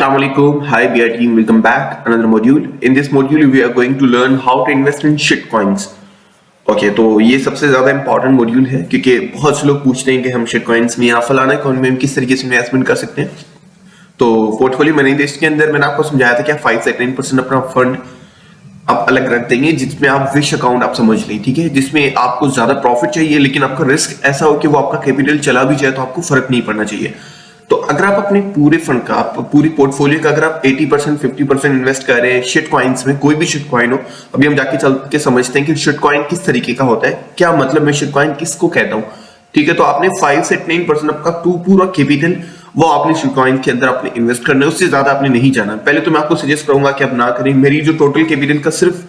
Assalamu alaikum. Hi, BR team. Welcome back. Another module. In this module, we are going to learn how to invest in shitcoins. Okay तो ये सबसे ज्यादा important module है क्योंकि बहुत से लोग पूछते हैं कि हम शिटकॉइंस में या फलाना कॉइन में किस तरीके से इन्वेस्टमेंट कर सकते हैं। तो पोर्टफोलियो मैनेजमेंट के अंदर मैंने आपको समझाया था कि 5 से 10% अपना फंड आप अलग रख देंगे जिसमें आप विश अकाउंट आप समझ लें, ठीक है, जिसमें आपको ज्यादा प्रॉफिट चाहिए लेकिन आपका रिस्क ऐसा हो कि वो आपका कैपिटल चला भी जाए तो आपको फर्क नहीं पड़ना चाहिए। तो अगर आप अपने पूरे फंड का पूरी पोर्टफोलियो का अगर आप 80% 50% इन्वेस्ट कर रहे हैं शिट कॉइन्स में, कोई भी शिट कॉइन हो, अभी हम जाके चल के समझते हैं कि शिट कॉइन किस तरीके का होता है, क्या मतलब मैं शिट कॉइन किसको कहता हूँ, ठीक है। तो आपने 5 से 10% आपका पूरा कैपिटल वो आपने शिट कॉइन के अंदर आपने इन्वेस्ट करना है, उससे ज्यादा आपने नहीं जाना। पहले तो मैं आपको सजेस्ट करूंगा कि आप ना करें। मेरी जो टोटल कैपिटल का सिर्फ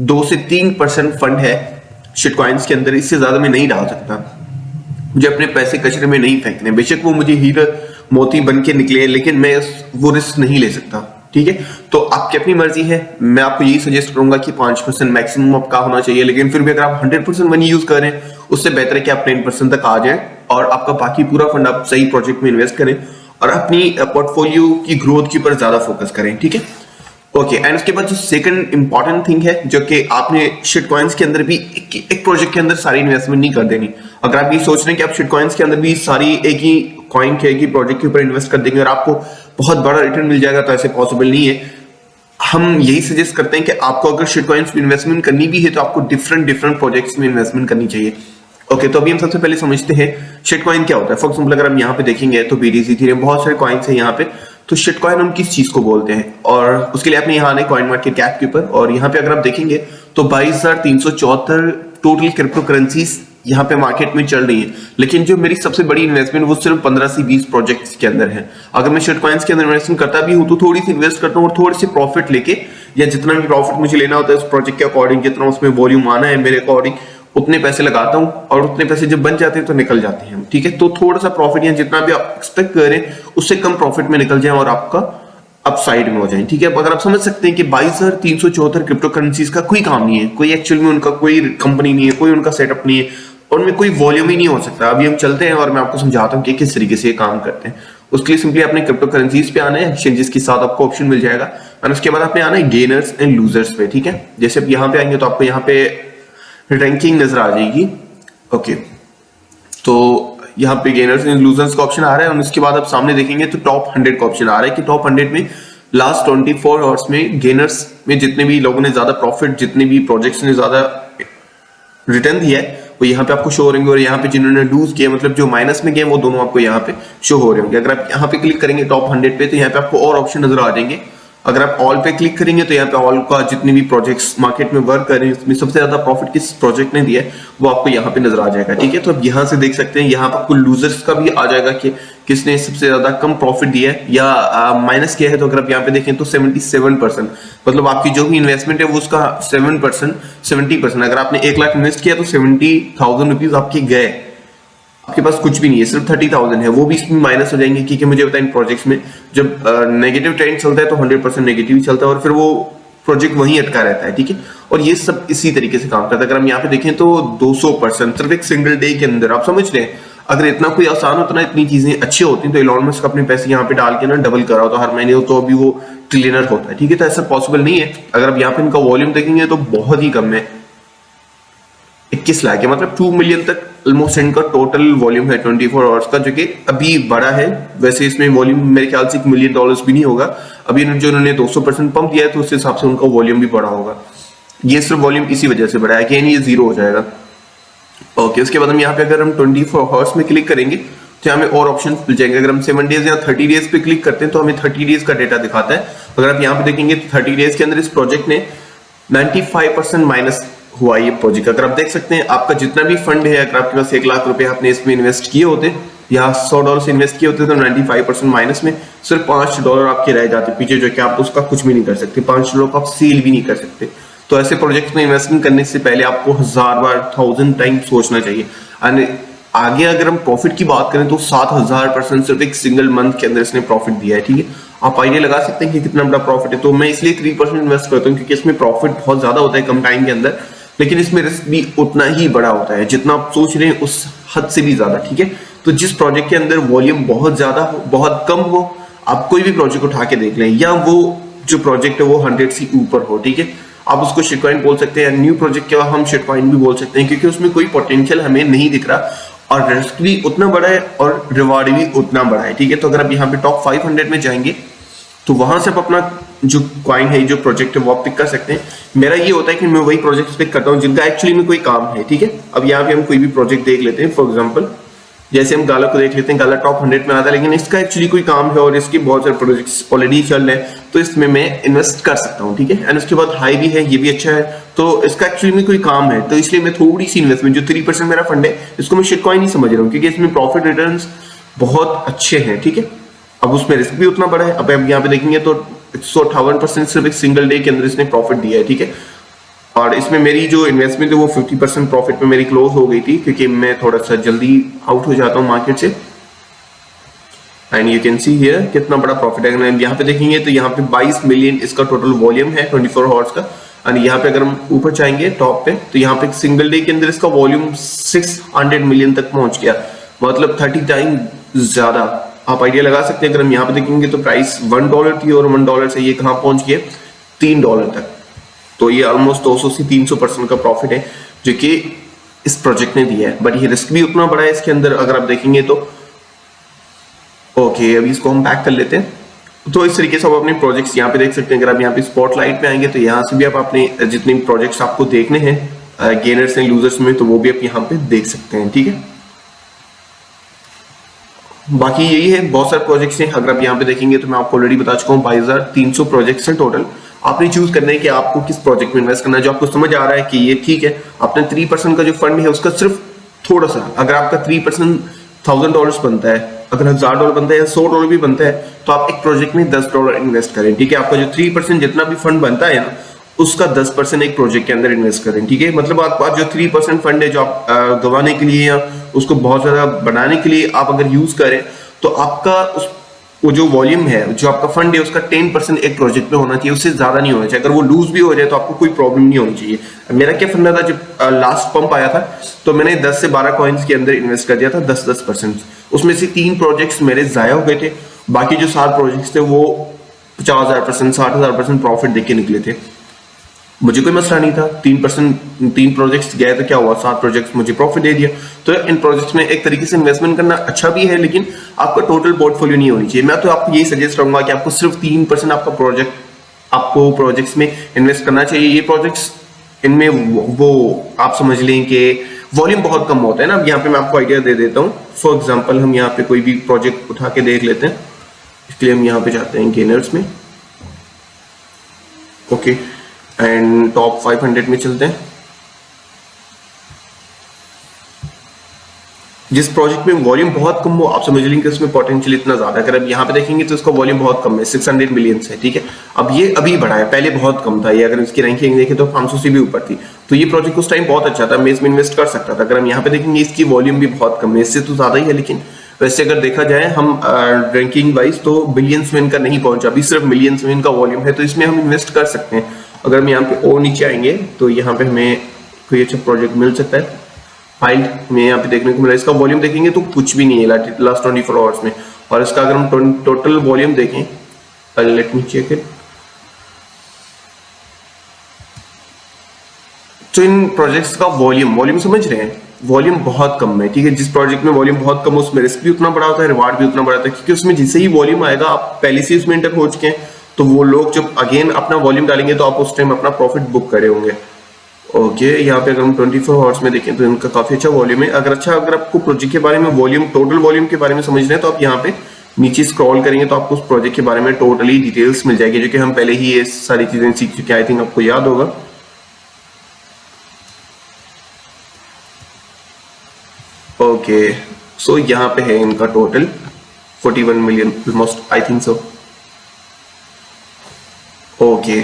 2 से 3% फंड है शिट कॉइन्स के अंदर, इससे ज्यादा मैं नहीं डाल सकता। मुझे अपने पैसे कचरे में नहीं फेंकने, बेशक वो मुझे हीरा मोती बन के निकले, लेकिन मैं वो रिस्क नहीं ले सकता, ठीक है। तो आपकी अपनी मर्जी है। मैं आपको यही सजेस्ट करूंगा कि 5% मैक्सिमम आपका होना चाहिए, लेकिन फिर भी अगर आप 100% मनी यूज करें उससे बेहतर है कि आप 10% तक आ जाए और आपका बाकी पूरा फंड आप सही प्रोजेक्ट में इन्वेस्ट करें और अपनी पोर्टफोलियो की ग्रोथ के ऊपर ज्यादा फोकस करें, ठीक है। ओके, एंड उसके बाद जो सेकंड इंपॉर्टेंट थिंग है जो कि आपने शिट कॉइन्स के अंदर भी एक प्रोजेक्ट के अंदर सारी इन्वेस्टमेंट नहीं कर देनी। अगर आप ये सोच रहे हैं कि आप शिट कॉइन्स के अंदर भी सारी एक ही कॉइन के एक ही प्रोजेक्ट के ऊपर इन्वेस्ट कर देंगे और आपको बहुत बड़ा रिटर्न मिल जाएगा, तो ऐसे पॉसिबल नहीं है। हम यही सजेस्ट करते हैं कि आपको अगर शिट कॉइन्स में इन्वेस्टमेंट करनी भी है तो आपको डिफरेंट प्रोजेक्ट्स में इन्वेस्टमेंट करनी चाहिए। ओके, तो अभी हम सबसे पहले समझते हैं शिट कॉइन क्या होता है। फॉर एग्जांपल अगर हम यहाँ पे देखेंगे तो BTC, इथेरियम, बहुत सारे कॉइन्स हैं यहाँ पे। तो शिट कॉइन हम किस चीज को बोलते हैं, और उसके लिए आपने यहाँ आने कॉइन मार्केट कैप के ऊपर, और यहाँ पे अगर आप देखेंगे तो 22,374 टोटल क्रिप्टो करेंसीज यहाँ पे मार्केट में चल रही है। लेकिन जो मेरी सबसे बड़ी इन्वेस्टमेंट वो सिर्फ 15 से 20 प्रोजेक्ट्स के अंदर है। अगर मैं शिट कॉइन्स के अंदर इन्वेस्टमेंट करता भी हूँ तो थोड़ी सी इन्वेस्ट करता हूँ और थोड़े से प्रॉफिट लेके, या जितना भी प्रॉफिट मुझे लेना होता है उस प्रोजेक्ट के अकॉर्डिंग, जितना उसमें वॉल्यूम आना है मेरे अकॉर्डिंग, उतने पैसे लगाता हूँ और उतने पैसे जब बन जाते हैं तो निकल जाते हैं, ठीक है। तो थोड़ा सा प्रॉफिट या जितना भी आप एक्सपेक्ट करें उससे कम प्रॉफिट में निकल जाए और आपका अप साइड में हो जाए, ठीक है। अगर आप समझ सकते हैं कि 22,374 क्रिप्टो करेंसीज का कोई काम नहीं है, कोई एक्चुअल में उनका कोई कंपनी नहीं है, कोई उनका सेटअप नहीं है, उनमें कोई वॉल्यूम ही नहीं हो सकता। अभी हम चलते हैं और मैं आपको समझाता हूँ कि किस तरीके से ये काम करते हैं। उसके लिए सिंपली आपने क्रिप्टो करेंसीज पे आना है, एक्सचेंजेस के साथ आपको ऑप्शन मिल जाएगा, और उसके बाद आपने आना है गेनर्स एंड लूजर्स पे, ठीक है। जैसे आप यहाँ पे आएंगे तो आपको यहाँ पे रैंकिंग नजर आ जाएगी। ओके, तो यहाँ पे गेनर्स एंड लूजर्स का ऑप्शन आ रहा है, और उसके बाद आप सामने देखेंगे तो टॉप 100 का ऑप्शन आ रहा है कि टॉप 100 में लास्ट 24 आवर्स में गेनर्स में जितने भी लोगों ने ज्यादा प्रॉफिट, जितने भी प्रोजेक्ट्स ने ज्यादा रिटर्न दिया है वो यहाँ पे आपको शो हो रहेंगे, और यहाँ पे जिन्होंने लूज किया मतलब जो माइनस में गए वो दोनों आपको यहाँ पे शो हो रहे होंगे। अगर आप यहाँ पे क्लिक करेंगे टॉप 100 पे तो यहाँ पे आपको और ऑप्शन नजर आ जाएंगे। अगर आप ऑल पे क्लिक करेंगे तो यहाँ पे ऑल का जितने भी प्रोजेक्ट्स मार्केट में वर्क कर रहे हैं उसमें सबसे ज्यादा प्रॉफिट किस प्रोजेक्ट ने दिया है वो आपको यहाँ पे नजर आ जाएगा, ठीक है। तो अब यहाँ से देख सकते हैं, यहाँ पर कुल लूजर्स का भी आ जाएगा कि किसने सबसे ज्यादा कम प्रॉफिट दिया है या माइनस किया है। तो अगर आप यहाँ पे देखें तो 77%, मतलब आपकी जो भी इन्वेस्टमेंट है वो उसका 70%। अगर आपने 1 लाख इन्वेस्ट किया तो 70,000 रुपीज आपके गए, आपके पास कुछ भी नहीं है, सिर्फ 30,000 है, वो भी इसमें माइनस हो जाएंगे। क्योंकि मुझे पता है इन प्रोजेक्ट्स में जब नेगेटिव ट्रेंड चलता है तो 100% नेगेटिव चलता है और फिर वो प्रोजेक्ट वहीं अटका रहता है, ठीक है। और ये सब इसी तरीके से काम करता है। अगर हम यहाँ पे देखें तो 200% सिर्फ एक सिंगल डे के अंदर। आप समझ रहे हैं, अगर इतना कोई आसान होता ना, इतनी चीजें अच्छी होती तो इलॉन मस्क अपने पैसे यहाँ पे डाल के ना डबल करा होता हर महीने, तो अभी वो ट्रिलियनर होता है, ठीक है। तो ऐसा पॉसिबल नहीं है। अगर आप यहाँ पे इनका वॉल्यूम देखेंगे तो बहुत ही कम है, 21 लाख है, मतलब 2 मिलियन तक ऑलमोस्ट इनका टोटल वॉल्यूम है 24 आवर्स का, जो कि अभी बड़ा है। वैसे इसमें वॉल्यूम मेरे ख्याल से $1 मिलियन भी नहीं होगा। अभी जो उन्होंने 200% पंप दिया है तो उस हिसाब से उनका वॉल्यूम भी बड़ा होगा। ये सिर्फ वॉल्यूम इसी वजह से बड़ा है कि ये 0 हो जाएगा। ओके, उसके बाद हम यहाँ पे अगर हम 24 आवर्स में क्लिक करेंगे तो हमें और ऑप्शन मिल जाएंगे। अगर हम 7 डेज या 30 डेज पे क्लिक करते हैं तो हमें 30 डेज का डेटा दिखाता है। अगर आप यहाँ पे देखेंगे तो 30 डेज के अंदर इस प्रोजेक्ट ने 95% माइनस हुआ ये प्रोजेक्ट। अगर आप देख सकते हैं आपका जितना भी फंड है, अगर आपके पास 1 लाख रुपए आपने इसमें इन्वेस्ट किए होते या $100 से इन्वेस्ट किए होते तो 95% माइनस में सिर्फ $5 आपके रह जाते पीछे, जो कि आप उसका कुछ भी नहीं कर सकते। $5 को आप सेल भी नहीं कर सकते। तो ऐसे प्रोजेक्ट में इन्वेस्टमेंट करने से पहले आपको 1000 बार 1000 टाइम सोचना चाहिए। और आगे अगर हम प्रॉफिट की बात करें तो 7000% सिर्फ एक सिंगल मंथ के अंदर इसने प्रॉफिट दिया है, ठीक है। आप आइडिया लगा सकते हैं कि कितना बड़ा प्रॉफिट है। तो मैं इसलिए 3% इन्वेस्ट करता हूँ क्योंकि इसमें प्रॉफिट बहुत ज्यादा होता है कम टाइम के अंदर, लेकिन इसमें रिस्क भी उतना ही बड़ा होता है जितना आप सोच रहे हैं उस हद से भी ज्यादा, ठीक है। तो जिस प्रोजेक्ट के अंदर वॉल्यूम बहुत ज्यादा हो, बहुत कम हो, आप कोई भी प्रोजेक्ट उठा के देख लें, या वो जो प्रोजेक्ट है वो 100 से ऊपर हो, ठीक है, आप उसको शिट कॉइन बोल सकते हैं, न्यू प्रोजेक्ट क्या हम शिट कॉइन भी बोल सकते हैं, क्योंकि उसमें कोई पोटेंशियल हमें नहीं दिख रहा और रिस्क भी उतना बड़ा है और रिवार्ड भी उतना बड़ा है, ठीक है। तो अगर आप यहाँ पे टॉप 500 में जाएंगे तो वहां से आप अपना जो कॉइन है, जो प्रोजेक्ट है, वो आप पिक कर सकते हैं। मेरा ये होता है कि मैं वही प्रोजेक्ट पिक करता हूँ जिनका एक्चुअली में कोई काम है, ठीक है। अब यहाँ पे हम कोई भी प्रोजेक्ट देख लेते हैं, फॉर एग्जाम्पल जैसे हम गाला को देख लेते हैं, गाला टॉप 100 में आता है, लेकिन इसका एक्चुअली कोई काम है और इसके बहुत सारे प्रोजेक्ट्स ऑलरेडी चल रहे हैं, तो इसमें मैं इन्वेस्ट कर सकता हूँ, ठीक है। एंड उसके बाद हाई भी है, ये भी अच्छा है, तो इसका एक्चुअली में कोई काम है, तो इसलिए मैं थोड़ी सी इन्वेस्टमेंट, जो 3% मेरा फंड है, इसको मैं शिट कॉइन नहीं समझ रहा हूँ, क्योंकि इसमें प्रॉफिट रिटर्न्स बहुत अच्छे हैं, ठीक है। अब उसमें रिस्क भी उतना बड़ा है। अब आप यहाँ पे देखेंगे तो 158% सिर्फ एक सिंगल डे के अंदर इसने प्रॉफिट दिया है, ठीक है। और इसमें मेरी जो इन्वेस्टमेंट है वो 50% प्रॉफिट में मेरी क्लोज हो गई थी, क्योंकि मैं थोड़ा सा जल्दी आउट हो जाता हूँ मार्केट से। And you can see here कितना बड़ा प्रॉफिट है। अगर यहाँ पे देखेंगे तो यहाँ पे 22 मिलियन इसका टोटल वॉल्यूम है 24 आवर्स का। एंड यहाँ पे अगर हम ऊपर जाएंगे टॉप पे, तो यहाँ पे सिंगल डे के अंदर इसका वॉल्यूम 600 मिलियन तक पहुंच गया, मतलब 30 टाइम ज्यादा। आप आइडिया लगा सकते हैं, अगर हम यहाँ पे देखेंगे तो प्राइस $1 थी और $1 से ये कहाँ पहुंच गए, $3 तक। तो ये ऑलमोस्ट 200 से 300% का प्रॉफिट है जो कि इस प्रोजेक्ट ने दिया है। बट ये रिस्क भी उतना बड़ा है इसके अंदर, अगर आप देखेंगे तो। ओके, अभी इसको हम बैक कर लेते हैं। तो इस तरीके से आप अपने प्रोजेक्ट्स यहाँ पे देख सकते हैं। अगर आप यहाँ पे स्पॉटलाइट पे आएंगे तो यहाँ से भी आप अपने जितने प्रोजेक्ट्स आपको देखने हैं गेनर्स एंड लूजर्स में, तो वो भी आप यहाँ पे देख सकते हैं, ठीक है। बाकी यही है, बहुत सारे प्रोजेक्ट्स हैं। अगर आप यहाँ पे देखेंगे तो मैं आपको ऑलरेडी बता चुका हूँ 22,300 प्रोजेक्ट्स हैं टोटल। आपने चूज करना है कि आपको किस प्रोजेक्ट में इन्वेस्ट करना है, जो आपको समझ आ रहा है कि ये ठीक है। आपने 3% का जो फंड है उसका सिर्फ थोड़ा सा, अगर आपका 3% $1,000 बनता है, अगर $1,000 बनता है या $100 भी बनता है, तो आप एक प्रोजेक्ट में $10 इन्वेस्ट करें, ठीक है। आपका जो 3% जितना भी फंड बनता है ना, उसका 10% एक प्रोजेक्ट के अंदर इन्वेस्ट करें, ठीक है। मतलब आपका जो 3% फंड है जो आप गंवाने के लिए या उसको बहुत ज्यादा बनाने के लिए आप अगर यूज करें, तो आपका वो जो वॉल्यूम है, जो आपका फंड है, उसका 10% एक प्रोजेक्ट में होना चाहिए, उससे ज्यादा नहीं होना चाहिए। अगर वो लूज भी हो जाए तो आपको कोई प्रॉब्लम नहीं होनी चाहिए। मेरा क्या फंडा था, जब लास्ट पंप आया था तो मैंने 10 से 12 कॉइन्स के अंदर इन्वेस्ट कर दिया था, 10%। उसमें से 3 प्रोजेक्ट्स मेरे जाया हो गए थे, बाकी जो 7 प्रोजेक्ट्स थे वो 50,000%, 60,000% प्रॉफिट देके निकले थे। मुझे कोई मसला नहीं था, 3 प्रोजेक्ट्स गए तो क्या हुआ, 7 प्रोजेक्ट्स मुझे प्रॉफिट दे दिया। तो इन प्रोजेक्ट्स में एक तरीके से इन्वेस्टमेंट करना अच्छा भी है, लेकिन आपका टोटल पोर्टफोलियो नहीं होनी चाहिए। मैं तो आपको यही सजेस्ट करूंगा कि आपको सिर्फ 3% आपको प्रोजेक्ट्स में इन्वेस्ट करना चाहिए। ये प्रोजेक्ट्स, इनमें वो आप समझ लें कि वॉल्यूम बहुत कम होता है ना। अब यहाँ पे मैं आपको आइडिया दे देता हूँ। फॉर एग्जाम्पल हम यहाँ पे कोई भी प्रोजेक्ट उठा के देख लेते हैं। इसके लिए हम यहाँ पे जाते हैं गेनर्स में, ओके, एंड टॉप 500 में चलते हैं। जिस प्रोजेक्ट में वॉल्यूम बहुत कम हो, आप समझ लेंगे कि उसमें पोटेंशियल इतना ज्यादा है। अगर आप यहाँ पे देखेंगे तो इसका वॉल्यूम बहुत कम है, 600 मिलियन है, ठीक है। अब ये अभी बढ़ा है, पहले बहुत कम था ये। अगर इसकी रैंकिंग देखें तो 500 से भी ऊपर थी। तो ये प्रोजेक्ट उस टाइम बहुत अच्छा था, मैं इसमें इन्वेस्ट कर सकता था। अगर हम यहाँ पे देखेंगे इसकी वॉल्यूम भी बहुत कम है, इससे तो ज्यादा ही है, लेकिन वैसे अगर देखा जाए हम रैंकिंग वाइज तो बिलियंस में इनका नहीं पहुंचा, अभी सिर्फ मिलियंस में इनका वॉल्यूम है, तो इसमें हम इन्वेस्ट कर सकते हैं। अगर हम यहाँ पे और नीचे आएंगे तो यहाँ पे हमें कोई अच्छा प्रोजेक्ट मिल सकता है। फाइल में यहाँ पे देखने को मिला, इसका वॉल्यूम देखेंगे तो कुछ भी नहीं है लास्ट 24 आवर्स में। और इसका अगर हम टोटल वॉल्यूम देखें, लेट मी चेक इट, तो इन प्रोजेक्ट्स का वॉल्यूम समझ रहे हैं, वॉल्यूम बहुत कम है, ठीक है। जिस प्रोजेक्ट में वॉल्यूम बहुत कम है उसमें रिस्क भी उतना बड़ा होता है, रिवार्ड भी उतना बड़ा होता है, क्योंकि उसमें जिससे ही वॉल्यूम आएगा, आप पहले से उसमें एंटर हो चुके हैं, तो वो लोग जब अगेन अपना वॉल्यूम डालेंगे तो आप उस टाइम अपना प्रॉफिट बुक करे होंगे। ओके, यहाँ पे अगर हम 24 आवर्स में देखें तो इनका काफी अच्छा वॉल्यूम है। अगर आपको प्रोजेक्ट के बारे में वॉल्यूम, टोटल वॉल्यूम के बारे में समझना है, तो आप यहाँ पे नीचे स्क्रॉल करेंगे तो आपको उस प्रोजेक्ट के बारे में टोटली डिटेल्स मिल जाएगी, जो कि हम पहले ही ये सारी चीजें सीख चुके हैं। आई थिंक आपको याद होगा। ओके, सो यहाँ पे है इनका total 41 million almost, I think so. Okay,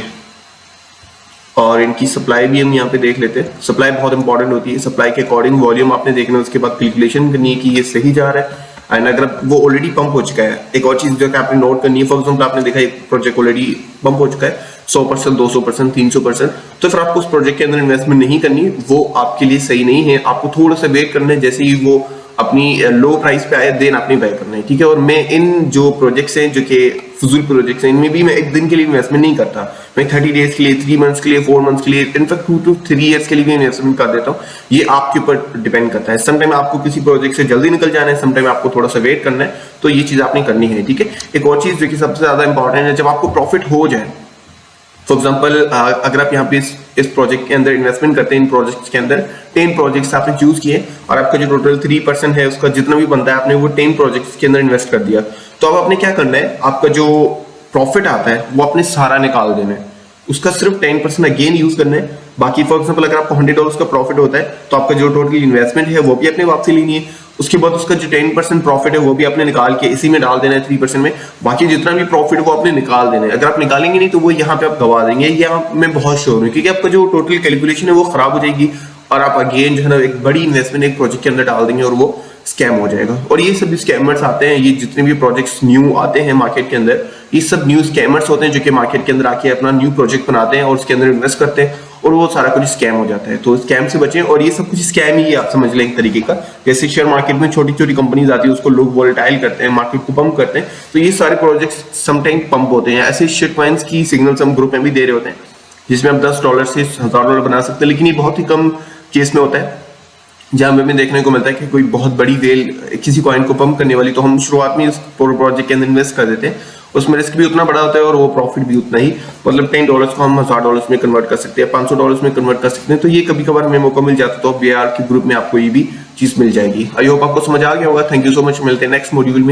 और इनकी सप्लाई भी हम यहाँ पे देख लेते हैं। सप्लाई बहुत इंपॉर्टेंट होती है, सप्लाई के अकॉर्डिंग वॉल्यूम आपने देखना है, उसके बाद कैलकुलेशन करनी है कि ये सही जा रहा है। एंड अगर वो ऑलरेडी पंप हो चुका है, एक और चीज जो कि आपने नोट करनी है, फॉर एग्जाम्पल आपने देखा एक प्रोजेक्ट ऑलरेडी पंप हो चुका है 100%, 200%, 300%, तो फिर आपको उस प्रोजेक्ट के अंदर इन्वेस्टमेंट नहीं करनी, वो आपके लिए सही नहीं है। आपको थोड़ा सा वेट करना है, जैसे ही वो अपनी लो प्राइस पे आए देन आपने बाय करना है, ठीक है। और मैं इन जो प्रोजेक्ट्स हैं जो कि फजूल प्रोजेक्ट्स हैं, इनमें भी मैं एक दिन के लिए इन्वेस्टमेंट नहीं करता। मैं 30 डेज के लिए, 3 मंथ्स के लिए, 4 मंथ्स के लिए, इनफैक्ट 2 to 3 ईयर्स के लिए भी इन्वेस्टमेंट कर देता हूँ। ये आपके ऊपर डिपेंड करता है। समटाइम आपको किसी प्रोजेक्ट से जल्दी निकल जाना है, समटाइम आपको थोड़ा सा वेट करना है, तो ये चीज आपने करनी है, ठीक है। एक और चीज जो कि सबसे ज्यादा इंपॉर्टेंट है, जब आपको प्रॉफिट हो जाए, फॉर एग्जाम्पल अगर आप यहाँ पे इस प्रोजेक्ट के अंदर इन्वेस्टमेंट करते हैं, इन प्रोजेक्ट्स के अंदर 10 प्रोजेक्ट्स आपने चूज किए और आपका जो टोटल 3% है उसका जितना भी बनता है आपने वो 10 प्रोजेक्ट्स के अंदर इन्वेस्ट कर दिया। तो अब आपने क्या करना है, आपका जो प्रॉफिट आता है वो आपने सारा निकाल देना है, उसका सिर्फ 10% अगेन यूज करना है। बाकी फॉर एग्जाम्पल अगर आपको $100 का प्रॉफिट होता है तो आपका जो टोटल इन्वेस्टमेंट है वो भी अपने वापसी लेनी है। उसके बाद उसका जो 10% प्रॉफिट है वो भी आपने निकाल के इसी में डाल देना है 3% में। बाकी जितना भी प्रॉफिट है वो आपने निकाल देना है। अगर आप निकालेंगे नहीं तो वो यहाँ पे आप गवा देंगे, ये मैं बहुत श्योर हूँ, क्योंकि आपका जो टोटल कैलकुलेशन है वो खराब हो जाएगी और आप अगेन जो है ना एक बड़ी इन्वेस्टमेंट एक प्रोजेक्ट के अंदर डाल देंगे और वो स्कैम हो जाएगा। और ये सभी स्कैमर्स आते हैं, ये जितने भी प्रोजेक्ट्स न्यू आते हैं मार्केट के अंदर, ये सब न्यू स्कैमर्स होते हैं जो कि मार्केट के अंदर आके अपना न्यू प्रोजेक्ट बनाते हैं और उसके अंदर इन्वेस्ट करते हैं और वो सारा कुछ स्कैम हो जाता है। तो स्कैम से बचें, और ये सब कुछ स्कैम ही आप समझ लें एक तरीके का। जैसे शेयर मार्केट में छोटी छोटी कंपनीज आती है, उसको लोग वोलेटाइल करते हैं, मार्केट को पंप करते हैं, तो ये सारे प्रोजेक्ट्स समटाइम पंप होते हैं। ऐसे शिट कॉइंस की सिग्नल्स हम ग्रुप में भी दे रहे होते हैं जिसमें आप $10 से $1000 बना सकते हैं, लेकिन ये बहुत ही कम केस में होता है जहां हमें देखने को मिलता है कि कोई बहुत बड़ी वेल किसी कॉइन को पंप करने वाली, तो हम शुरुआत में इस प्रोजेक्ट के अंदर इन्वेस्ट कर देते हैं। उसमें रिस्क भी उतना बड़ा होता है और वो प्रॉफिट भी उतना ही, मतलब $10 को हम $1000 में कन्वर्ट कर सकते हैं, $500 में कन्वर्ट कर सकते हैं। तो ये कभी कभार हमें मौका मिल जाता है, तो BIR के ग्रुप में आपको ये भी चीज मिल जाएगी। आई होप आपको समझ आ गया होगा। थैंक यू सो मच, मिलते हैं नेक्स्ट मॉड्यूल में।